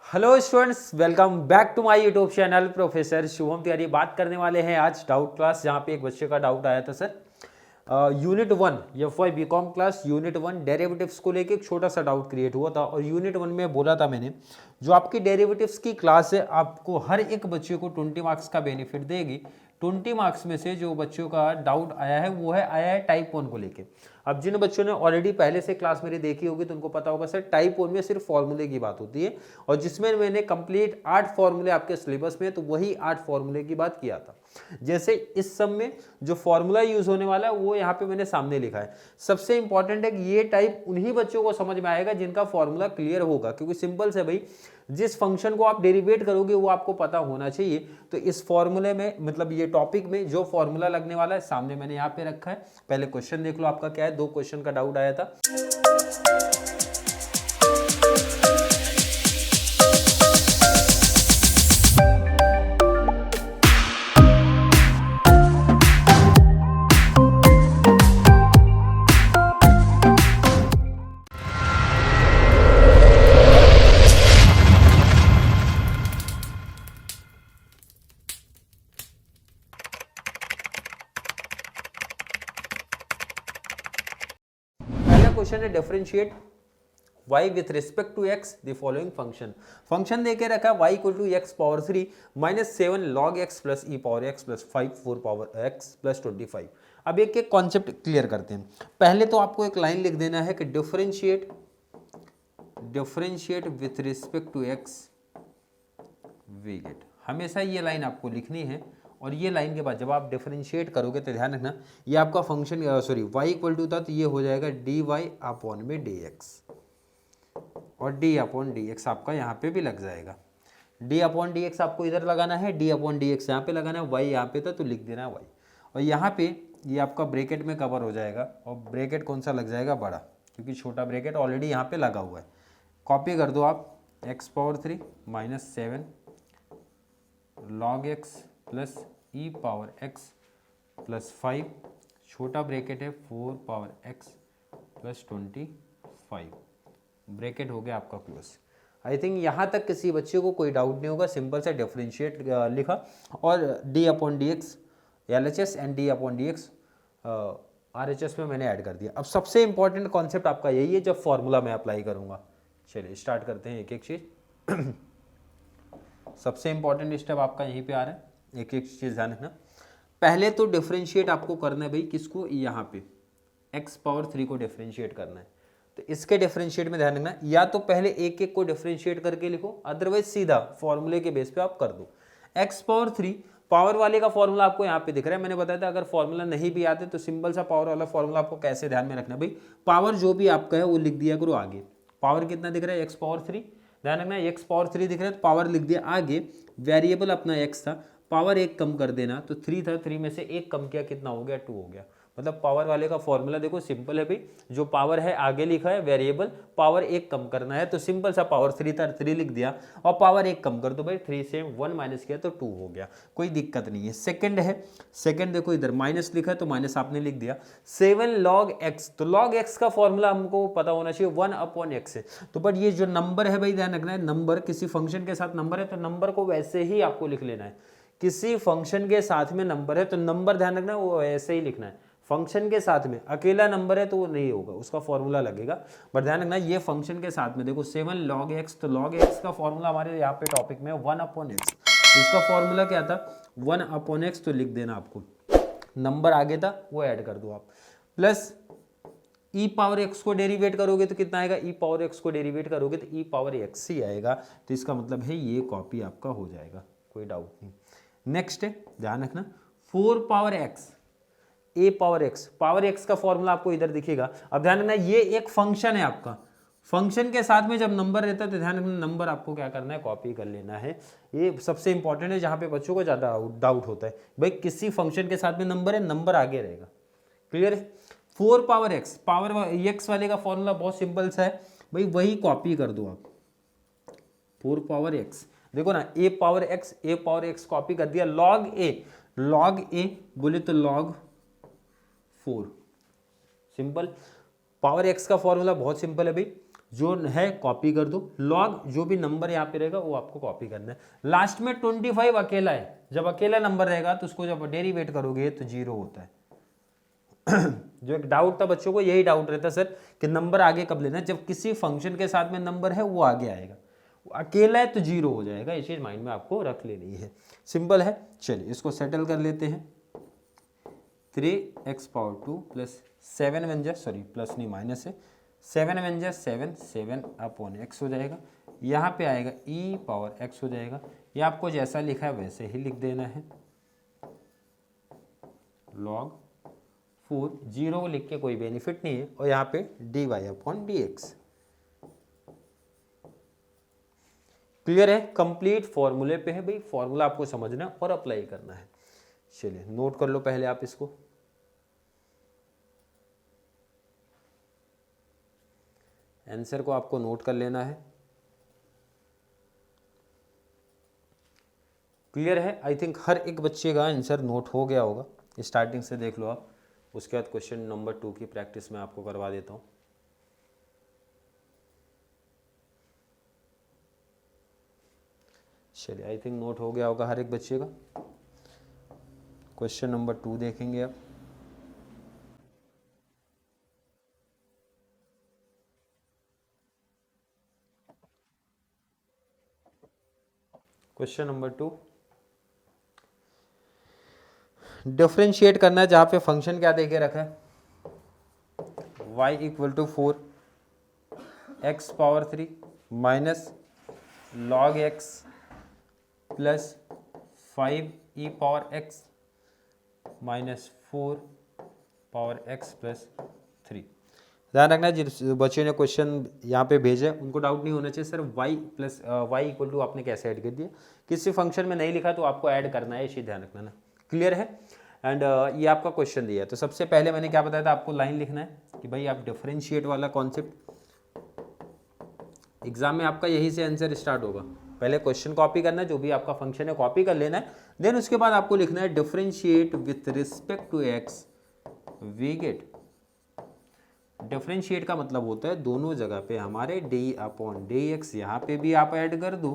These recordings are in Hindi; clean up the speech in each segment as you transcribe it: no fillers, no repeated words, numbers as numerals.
Hello students, welcome back to my YouTube channel professor Shubham Tiwari. बात करने वाले हैं आज डाउट क्लास, जहाँ पे एक बच्चे का डाउट आया था sir unit 1 FY BCom class unit 1 derivatives को लेके एक छोटा सा डाउट क्रिएट हुआ था। और यूनिट 1 में बोला था मैंने, जो आपकी डेरिवेटिव्स की क्लास है आपको हर एक बच्चे को 20 मार्क्स का बेनिफिट देगी। 20 मार्क्स में से जो बच्चों का डाउट आया है वो है आया है टाइप 1 को लेके। अब जिन बच्चों ने ऑलरेडी पहले से क्लास मेरी देखी होगी तो उनको पता होगा सर टाइप 1 में सिर्फ फॉर्मूले की बात होती है, और जिसमें मैंने कंप्लीट 8 फॉर्मूले आपके सिलेबस में, तो वही 8 फॉर्मूले की बात किया था। जैसे इस सब में जो फॉर्मूला यूज होने वाला है वो यहाँ पे मैंने सामने लिखा है। सबसे इंपॉर्टेंट है कि ये टाइप उन्हीं बच्चों को समझ में आएगा जिनका फॉर्मूला क्लियर होगा, क्योंकि सिंपल से भाई जिस फंक्शन को आप डेरिवेट करोगे वो आपको पता होना चाहिए। तो इस फॉर्मूले में मतलब ये टॉपिक में जो फॉर्मूला लगने वाला है सामने मैंने यहाँ पे रखा है। पहले क्वेश्चन देख लो आपका क्या है। 2 क्वेश्चन का डाउट आया था। क्वेश्चन है differentiate y with respect to x the following function. Function देके रखा है y equal to x power 3 minus 7 log x plus e power x plus 5 4 power x plus 25। अब एक एक कॉन्सेप्ट क्लियर करते हैं। पहले तो आपको एक लाइन लिख देना है कि differentiate with respect to x we get. हमेशा ये लाइन आपको लिखनी है, और ये लाइन के बाद जब आप डिफरेंशिएट करोगे तो ध्यान रखना ये आपका फंक्शन y इक्वल टू था तो ये हो जाएगा dy अपॉन में dx, और d अपॉन dx आपका यहाँ पे भी लग जाएगा। d अपॉन dx आपको इधर लगाना है, d अपॉन dx यहाँ पे लगाना है, y यहाँ पे था तो लिख देना है y, और यहाँ पे ये आपका ब्रैकेट में कवर हो जाएगा। और ब्रैकेट कौन सा लग जाएगा? बड़ा, क्योंकि छोटा ब्रैकेट ऑलरेडी यहाँ पे लगा हुआ है। कॉपी कर दो आप, x power 3 minus 7 log x plus e power x plus 5, छोटा ब्रैकेट है 4 पावर x प्लस 25, ब्रैकेट हो गया आपका क्लोज। आई थिंक यहाँ तक किसी बच्चे को कोई डाउट नहीं होगा। सिंपल से डिफरेंशिएट लिखा और d upon D x LHS and d upon D x RHS में मैंने ऐड कर दिया। अब सबसे इंपॉर्टेंट कॉन्सेप्ट आपका यही है जब फॉर्मूला मैं अप्लाई करूँगा। चलिए स्टार्ट करते हैं एक एक चीज़। सबसे इंपॉर्टेंट स्टेप आपका यहीं पे आ रहा है, एक एक चीज़ ध्यान रखना। पहले तो डिफरेंशिएट आपको करना है भाई किसको? यहाँ पे x पावर 3 को डिफरेंशिएट करना है। तो इसके डिफरेंशिएट में ध्यान रखना, या तो पहले एक एक को डिफरेंशिएट करके लिखो, अदरवाइज सीधा फॉर्मूले के बेस पे आप कर दो। x पावर 3 पावर वाले का फॉर्मूला आपको यहाँ पे दिख रहा है। मैंने बताया था अगर फॉर्मूला नहीं भी आते तो सिंपल सा पावर वाला फॉर्मूला आपको कैसे ध्यान में रखना भाई, पावर जो भी आपका है वो लिख दिया करो आगे। पावर कितना दिख रहा है? x पावर 3, ध्यान रखना x पावर 3 दिख रहा है तो पावर लिख दिया आगे। वेरिएबल अपना x था, पावर 1 कम कर देना, तो 3 था, 3 में से 1 कम किया, कितना हो गया? 2 हो गया। मतलब पावर वाले का फॉर्मूला देखो सिंपल है भाई, जो पावर है आगे लिखा है वेरिएबल, पावर 1 कम करना है तो सिंपल सा पावर 3 था 3 लिख दिया, और पावर 1 कम कर दो भाई, 3 से 1 माइनस किया तो 2 हो गया, कोई दिक्कत नहीं है। सेकंड है, सेकंड देखो इधर माइनस लिखा है तो माइनस आपने लिख दिया। 7 log x, तो log x का फॉर्मूला हमको पता होना चाहिए 1 अपॉन x है। तो बट ये जो नंबर है भाई ध्यान रखना है, नंबर किसी फंक्शन के साथ नंबर है तो नंबर को वैसे ही आपको लिख लेना है। किसी फंक्शन के साथ में नंबर है तो नंबर ध्यान रखना वो ऐसे ही लिखना है। फंक्शन के साथ में अकेला नंबर है तो वो नहीं होगा, उसका फॉर्मूला लगेगा। बट ध्यान रखना ये फंक्शन के साथ में देखो 7 log x, तो log x का फॉर्मूला हमारे यहाँ पे टॉपिक में 1 अपॉन x। इसका फॉर्मूला क्या था? 1 अपॉन x, तो लिख देना आपको, नंबर आगे था वो ऐड कर दो आप, प्लस e पावर x को डेरिवेट करोगे तो कितना आएगा? e पावर x को डेरिवेट करोगे तो e पावर x ही आएगा। तो इसका मतलब है ये कॉपी आपका हो जाएगा, कोई डाउट नहीं। नेक्स्ट है, ध्यान रखना 4 power x a power x का फॉर्मूला आपको इधर दिखेगा। अब ध्यान रखना ये एक फंक्शन है आपका, फंक्शन के साथ में जब नंबर रहता है तो ध्यान रखना नंबर आपको क्या करना है? कॉपी कर लेना है। ये सबसे इंपॉर्टेंट है जहाँ पे बच्चों को ज़्यादा डाउट होता है भाई, किसी फंक्शन के साथ में नंबर है, नंबर आगे रहेगा। क्लियर है? 4 पावर x, पावर x वाले का फॉर्मूला बहुत सिंपल सा है भाई, वही कॉपी कर दो आप। 4 पावर x देखो ना, a पावर x कॉपी कर दिया, log a बोले तो log 4, सिंपल। पावर x का फॉर्मूला बहुत सिंपल है भाई, जो है कॉपी कर दो, लॉग जो भी नंबर यहाँ पे रहेगा वो आपको कॉपी करना है। लास्ट में 25 अकेला है, जब अकेला नंबर रहेगा तो उसको जब डेरिवेट करोगे तो 0 होता है। जो एक डाउट था बच्चों को, यही डाउट रहता सर कि नंबर आगे कब लेना है, जब किसी फंक्शन के साथ में नंबर है वो आगे आएगा, अकेला है तो 0 हो जाएगा। ये चीज माइंड में आपको रख लेनी है, सिंपल है। चलिए इसको सेटल कर लेते हैं। 3x पावर 2 प्लस 7 वन जा, सॉरी प्लस नहीं माइनस है, 7 वन जा 7, 7 अपॉन x हो जाएगा। यहाँ पे आएगा e पावर x हो जाएगा। ये आपको जैसा लिखा है वैसे ही लिख देना है, log 4, 0 को लिख के कोई बेनिफिट नहीं है, और यहाँ पे dy अपॉन dx। क्लियर है, कंप्लीट फॉर्मूले पे है भाई, फॉर्मूला आपको समझना और अप्लाई करना है। चलिए नोट कर लो पहले आप इसको। आंसर को आपको नोट कर लेना है। क्लियर है, आई थिंक हर एक बच्चे का आंसर नोट हो गया होगा, स्टार्टिंग से देख लो आप। उसके बाद क्वेश्चन नंबर 2 की प्रैक्टिस मैं आपको करवा देता हूँ। चलिए आई थिंक नोट हो गया होगा हर एक बच्चे का। क्वेश्चन नंबर 2 देखेंगे आप। क्वेश्चन नंबर 2, डिफरेंशिएट करना है, जहां पे फंक्शन क्या देके रखा है, y equal to 4 x power 3 minus log x plus 5 e power x minus 4 power x plus 3। ध्यान रखना जिस बच्चे ने क्वेश्चन यहाँ पे भेजा है उनको डाउट नहीं होना चाहिए sir y plus y equal to आपने कैसे ऐड कर दिया, किसी फंक्शन में नहीं लिखा तो आपको ऐड करना है, इसी ध्यान रखना ना। क्लियर है। एंड ये आपका क्वेश्चन दिया है, तो सबसे पहले मैंने क्या बताया था आपको, लाइन लिखना है कि भाई आप डिफरेंशिएट वाला कॉन्सेप्ट, एग्जाम में आपका यही से आंसर स्टार्ट होगा। पहले क्वेश्चन कॉपी करना है, जो भी आपका फंक्शन है कॉपी कर लेना है, देन उसके बाद आपको लिखना है differentiate with respect to x we get. Differentiate का मतलब होता है दोनों जगह पे हमारे डी अपॉन डी एक्स, यहाँ पे भी आप ऐड कर दो,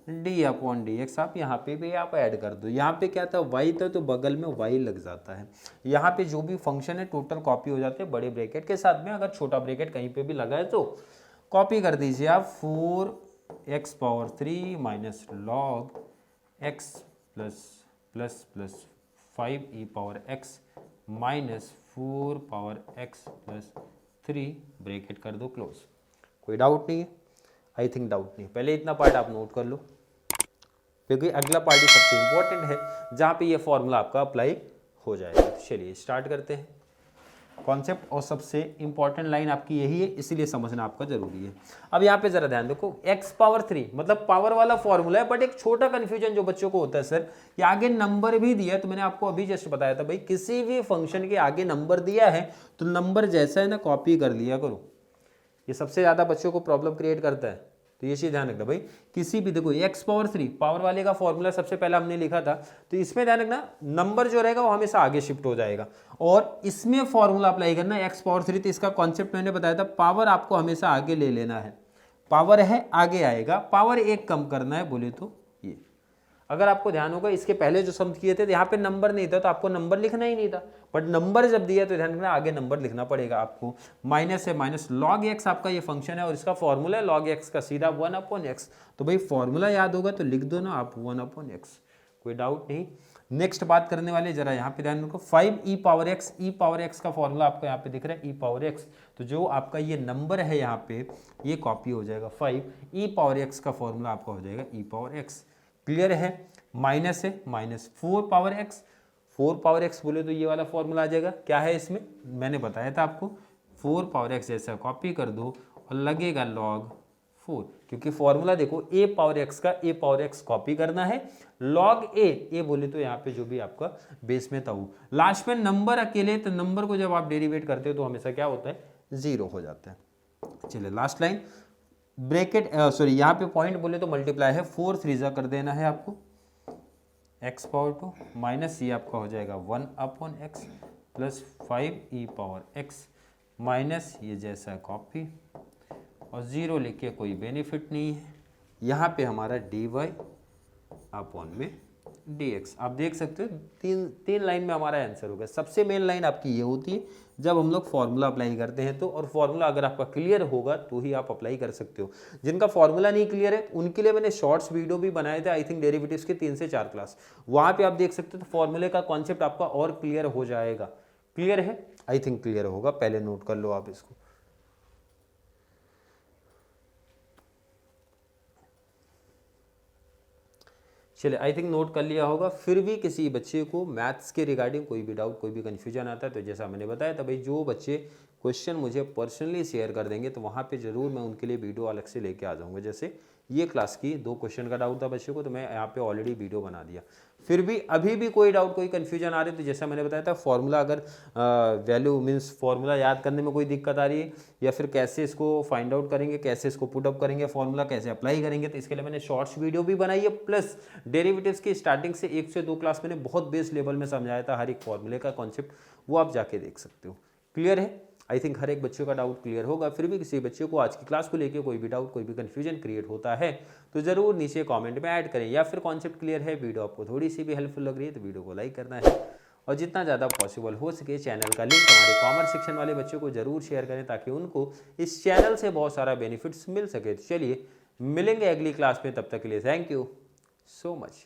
डी अपॉन डी एक्स आप यहाँ पे भी आप ऐड कर दो। यहाँ पे क्या था y था तो बगल में y लग जाता है, यहाँ पे जो भी फंक्शन है टोटल कॉपी हो जाते हैं बड़े ब्रैकेट के साथ में। अगर छोटा ब्रैकेट कहीं पे भी लगा है तो कॉपी कर दीजिए आप, 4x power 3 minus log x plus plus plus 5 e power x minus 4 power x plus 3 bracket कर दो क्लोज। कोई डाउट नहीं है, आई थिंक डाउट नहीं। पहले इतना पार्ट आप नोट कर लो, क्योंकि अगला पार्ट ही सबसे इंपॉर्टेंट है जहाँ पे ये फॉर्मूला आपका अप्लाई हो जाएगा। चलिए स्टार्ट करते हैं कॉन्सेप्ट, और सबसे इंपॉर्टेंट लाइन आपकी यही है, इसीलिए समझना आपका जरूरी है। अब यहाँ पे जरा ध्यान देखो, x पावर 3 मतलब पावर वाला फॉर्मूला है, बट एक छोटा कंफ्यूजन जो बच्चों को होता है सर, ये आगे नंबर भी दिया है। तो मैंने आपको अभी जस्ट बताया था भाई, किसी भी फंक्शन के आगे नंबर दिया है तो नंबर जैसा है ना कॉपी कर लिया करो। ये सबसे ज्यादा बच्चों को प्रॉब्लम क्रिएट करता है, तो ये चीज ध्यान रखना भाई। किसी भी देखो x पावर 3 पावर वाले का फॉर्मूला सबसे पहले हमने लिखा था, तो इसमें ध्यान रखना नंबर जो रहेगा वो हमेशा आगे शिफ्ट हो जाएगा, और इसमें फॉर्मूला अप्लाई करना x पावर 3। तो इसका कॉन्सेप्ट मैंने बताया था, पावर आपको हमेशा आगे ले लेना है, पावर है आगे आएगा, पावर एक कम करना है बोले तो ये। अगर आपको ध्यान होगा इसके पहले जो सम किए थे तो यहाँ पे नंबर नहीं था, तो आपको नंबर लिखना ही नहीं था, बट नंबर जब दिया तो ध्यान रखना आगे नंबर लिखना पड़ेगा आपको। माइनस है माइनस लॉग एक्स आपका ये फंक्शन है, और इसका फॉर्मूला है लॉग एक्स का सीधा 1 अपॉन एक्स। तो भाई फॉर्मूला याद होगा तो लिख दो ना आप 1 अपॉन एक्स, कोई डाउट नहीं। नेक्स्ट बात करने वाले जरा यहाँ पे ध्यान रखो, 5 ई पावर एक्स, ई पावर एक्स का फॉर्मूला आपको यहाँ पे दिख रहा है ई पावर एक्स, तो जो आपका ये नंबर है यहाँ पे ये कॉपी हो जाएगा 5 ई पावर एक्स का फॉर्मूला आपका हो जाएगा ई पावर एक्स। क्लियर है। माइनस है minus 4 power x, 4 power x बोले तो ये वाला फॉर्मूला आ जाएगा। क्या है इसमें मैंने बताया था आपको, 4 पावर एक्स जैसा कॉपी कर दो और लगेगा log 4, क्योंकि फॉर्मूला देखो a पावर एक्स का a पावर एक्स कॉपी करना है, log a बोले तो यहाँ पे जो भी आपका बेस में था वो। लास्ट में नंबर अकेले, तो नंबर को जब आप डेरिवेट करते हो तो हमेशा क्या होता है 0 हो जाता है। चलिए लास्ट लाइन ब्रैकेट सॉरी यहाँ पे पॉइंट बोले तो मल्टीप्लाई है, 4 3 कर देना है आपको, x पावर 2 माइनस ये आपका हो जाएगा 1 अपॉन x प्लस 5 ई पावर x माइनस ये जैसा कॉपी और 0 लिख के कोई बेनिफिट नहीं है। यहाँ पे हमारा dy अपॉन में dx, आप देख सकते हो तीन लाइन में हमारा आंसर होगा। सबसे मेन लाइन आपकी ये होती है जब हम लोग फॉर्मूला अप्लाई करते हैं तो, और फॉर्मूला अगर आपका क्लियर होगा तो ही आप अप्लाई कर सकते हो। जिनका फॉर्मूला नहीं क्लियर है उनके लिए मैंने शॉर्ट्स वीडियो भी बनाए थे, आई थिंक डेरिवेटिव्स के 3 से 4 क्लास, वहां पे आप देख सकते हो। तो फॉर्मूले का कॉन्सेप्ट आपका और क्लियर हो जाएगा। क्लियर है? आई थिंक क्लियर होगा, पहले नोट कर लो आप इसको। चलिए, आई थिंक नोट कर लिया होगा। फिर भी किसी बच्चे को मैथ्स के रिगार्डिंग कोई भी डाउट, कोई भी कन्फ्यूजन आता है तो जैसा मैंने बताया था भाई, जो बच्चे क्वेश्चन मुझे पर्सनली शेयर कर देंगे तो वहाँ पे ज़रूर मैं उनके लिए वीडियो अलग से लेके आ जाऊँगा। जैसे ये क्लास की 2 क्वेश्चन का डाउट था बच्चे को, तो मैं यहाँ पे ऑलरेडी वीडियो बना दिया। फिर भी अभी भी कोई डाउट, कोई कन्फ्यूजन आ रही है तो जैसा मैंने बताया था, फॉर्मूला अगर वैल्यू मीन्स फॉर्मूला याद करने में कोई दिक्कत आ रही है, या फिर कैसे इसको फाइंड आउट करेंगे, कैसे इसको पुट अप करेंगे, फॉर्मूला कैसे अप्लाई करेंगे, तो इसके लिए मैंने शॉर्ट्स वीडियो भी बनाई है। प्लस डेरिवेटिव्स की स्टार्टिंग से 1 से 2 क्लास मैंने बहुत बेस लेवल में समझाया था हर एक फॉर्मूले का कॉन्सेप्ट, वो आप जाके देख सकते हो। क्लियर है? आई थिंक हर एक बच्चे का डाउट क्लियर होगा। फिर भी किसी बच्चे को आज की क्लास को लेकर कोई भी डाउट, कोई भी कंफ्यूजन क्रिएट होता है तो ज़रूर नीचे कमेंट में ऐड करें, या फिर कॉन्सेप्ट क्लियर है, वीडियो आपको थोड़ी सी भी हेल्पफुल लग रही है तो वीडियो को लाइक करना है, और जितना ज़्यादा पॉसिबल हो सके चैनल का लिंक हमारे कॉमर्स सेक्शन वाले बच्चों को ज़रूर शेयर करें ताकि उनको इस चैनल से बहुत सारा बेनिफिट्स मिल सके। तो चलिए मिलेंगे अगली क्लास में, तब तक के लिए थैंक यू सो मच।